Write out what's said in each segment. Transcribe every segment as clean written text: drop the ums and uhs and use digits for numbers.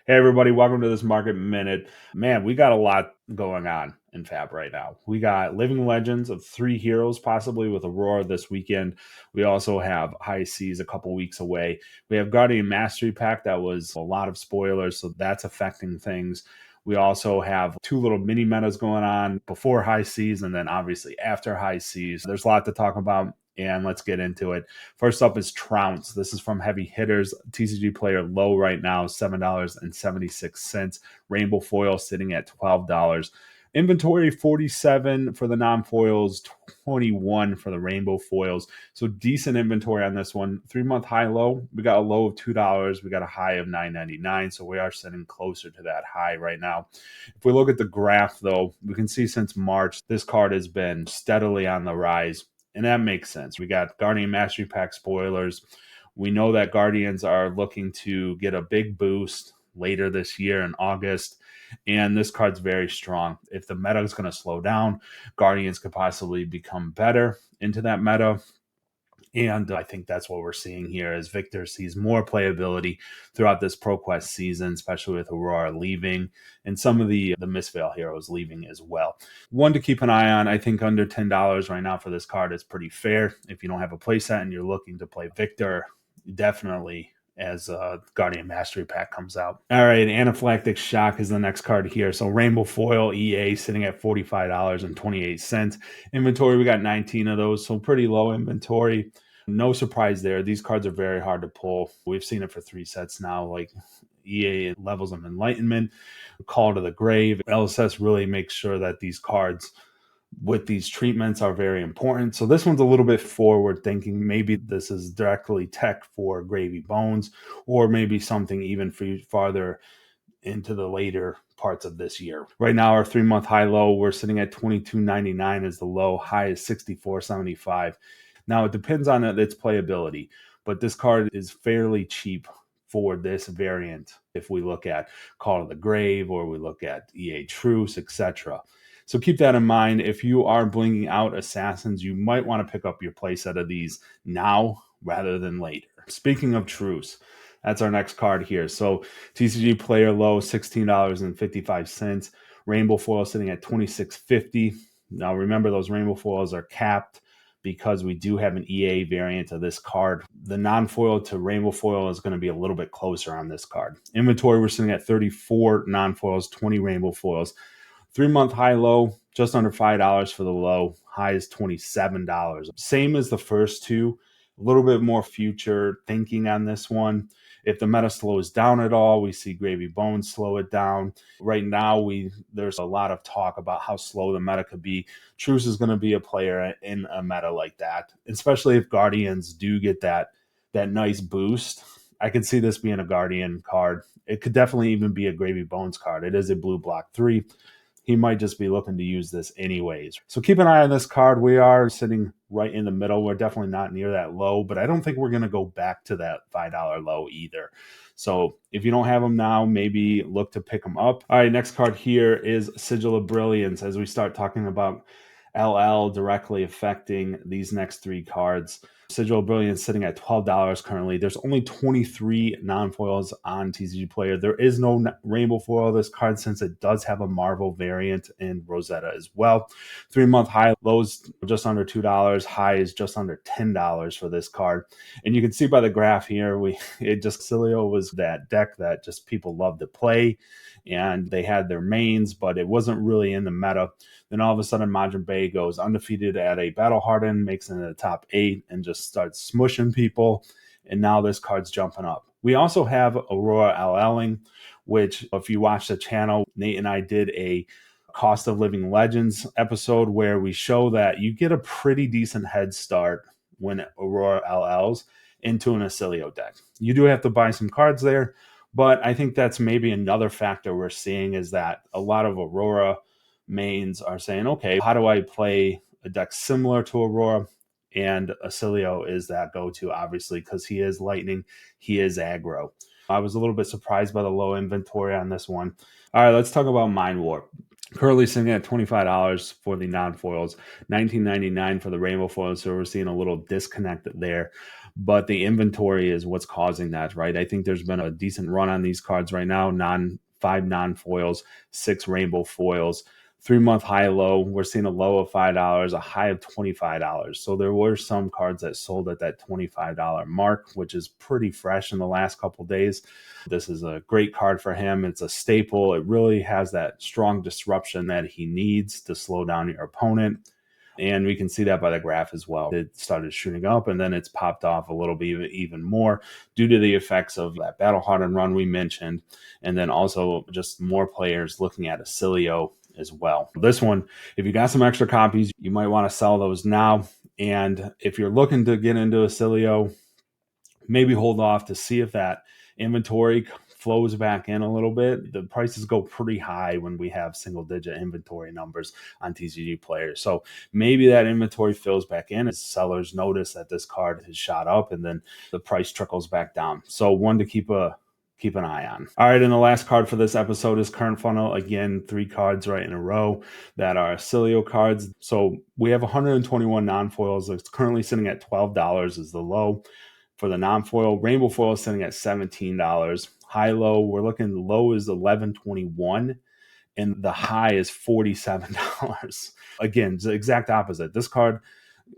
Hey everybody, welcome to this Market Minute. Man, we got a lot going on in Fab right now. We got Living Legends of three heroes, possibly with Aurora this weekend. We also have High Seas a couple weeks away. We have Guardian Mastery Pack that was a lot of spoilers, so that's affecting things. We also have two little mini metas going on before High Seas and then obviously after High Seas. There's a lot to talk about, and let's get into it. First up is Trounce. This is from Heavy Hitters. TCG player low right now, $7.76. Rainbow foil sitting at $12. Inventory 47 for the non-foils, 21 for the rainbow foils. So decent inventory on this one. 3-month high low. We got a low of $2. We got a high of $9.99. So we are sitting closer to that high right now. If we look at the graph though, we can see since March, this card has been steadily on the rise. And that makes sense. We got Guardian Mastery Pack spoilers. We know that Guardians are looking to get a big boost later this year in August. And this card's very strong. If the meta is going to slow down, Guardians could possibly become better into that meta. And I think that's what we're seeing here as Victor sees more playability throughout this ProQuest season, especially with Aurora leaving and some of the Mistveil heroes leaving as well. One to keep an eye on, I think under $10 right now for this card is pretty fair. If you don't have a playset and you're looking to play Victor, definitely as Guardian Mastery Pack comes out. All right, Anaphylactic Shock is the next card here. So Rainbow Foil EA sitting at $45.28. Inventory, we got 19 of those, so pretty low inventory. No surprise there. These cards are very hard to pull. We've seen it for 3 sets now, like EA Levels of Enlightenment, Call to the Grave. LSS really makes sure that these cards with these treatments are very important. So this one's a little bit forward thinking. Maybe this is directly tech for Gravy Bones, or maybe something even farther into the later parts of this year. Right now, our 3-month high low, we're sitting at $22.99 as the low. High is $64.75. Now, it depends on its playability, but this card is fairly cheap for this variant if we look at Call to the Grave or we look at EA Truce, etc. So keep that in mind. If you are blinging out assassins, you might want to pick up your playset of these now rather than later. Speaking of Truce, that's our next card here. So TCG player low, $16.55. Rainbow foil sitting at $26.50. Now remember, those rainbow foils are capped because we do have an EA variant of this card. The non-foil to rainbow foil is going to be a little bit closer on this card. Inventory, we're sitting at 34 non-foils, 20 rainbow foils. 3-month high low, just under $5 for the low. High is $27. Same as the first two. A little bit more future thinking on this one. If the meta slows down at all, we see Gravy Bones slow it down. Right now, there's a lot of talk about how slow the meta could be. Truce is going to be a player in a meta like that, especially if Guardians do get that nice boost. I could see this being a Guardian card. It could definitely even be a Gravy Bones card. It is a blue block 3. He might just be looking to use this anyways. So keep an eye on this card. We are sitting right in the middle. We're definitely not near that low, but I don't think we're going to go back to that $5 low either. So if you don't have them now, maybe look to pick them up. All right, next card here is Sigil of Brilliance as we start talking about LL directly affecting these next 3 cards. Sigil of Brilliance sitting at $12 currently. There's only 23 non-foils on TCG Player. There is no rainbow foil of this card since it does have a Marvel variant in Rosetta as well. 3-month high, lows just under $2. High is just under $10 for this card. And you can see by the graph here, Cilio was that deck that just people love to play. And they had their mains, but it wasn't really in the meta. Then all of a sudden, Majin Bay goes undefeated at a Battle Hardened, makes it in the top 8, and just starts smushing people. And now this card's jumping up. We also have Aurora LLing, which if you watch the channel, Nate and I did a Cost of Living Legends episode where we show that you get a pretty decent head start when Aurora LLs into an Acilio deck. You do have to buy some cards there, but I think that's maybe another factor we're seeing is that a lot of Aurora mains are saying, okay, how do I play a deck similar to Aurora? And Acilio is that go-to, obviously, because he is lightning, he is aggro. I was a little bit surprised by the low inventory on this one. All right, let's talk about Mind Warp. Currently sitting at $25 for the non-foils, $19.99 for the rainbow foils. So we're seeing a little disconnect there. But the inventory is what's causing that, right? I think there's been a decent run on these cards right now. Five non-foils, six rainbow foils. 3 month high low. We're seeing a low of $5, a high of $25. So there were some cards that sold at that $25 mark, which is pretty fresh in the last couple of days. This is a great card for him. It's a staple. It really has that strong disruption that he needs to slow down your opponent. And we can see that by the graph as well. It started shooting up and then it's popped off a little bit even more due to the effects of that battle hardened run we mentioned. And then also just more players looking at Acilio as well. This one, if you got some extra copies, you might want to sell those now. And if you're looking to get into Acilio, maybe hold off to see if that inventory flows back in a little bit. The prices go pretty high when we have single digit inventory numbers on TCG players. So maybe that inventory fills back in as sellers notice that this card has shot up and then the price trickles back down. So one to keep an eye on. All right, and the last card for this episode is Current Funnel. Again, 3 cards right in a row that are Acilio cards. So we have 121 non-foils. It's currently sitting at $12 is the low. For the non-foil, rainbow foil is sitting at $17. High low, we're looking low is $11.21 and the high is $47. Again, the exact opposite. This card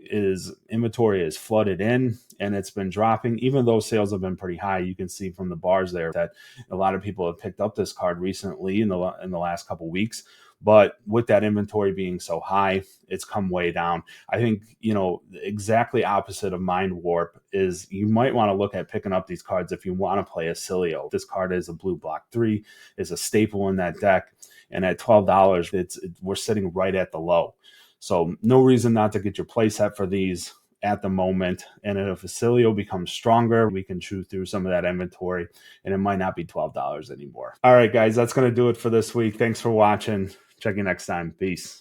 is inventory is flooded in and it's been dropping, even though sales have been pretty high. You can see from the bars there that a lot of people have picked up this card recently in the last couple weeks. But with that inventory being so high, it's come way down. I think, exactly opposite of Mind Warp is you might want to look at picking up these cards if you want to play Acilio. This card is a blue block 3, is a staple in that deck. And at $12, we're sitting right at the low. So no reason not to get your play set for these at the moment. And if Acilio becomes stronger, we can chew through some of that inventory and it might not be $12 anymore. All right, guys, that's going to do it for this week. Thanks for watching. Check you next time. Peace.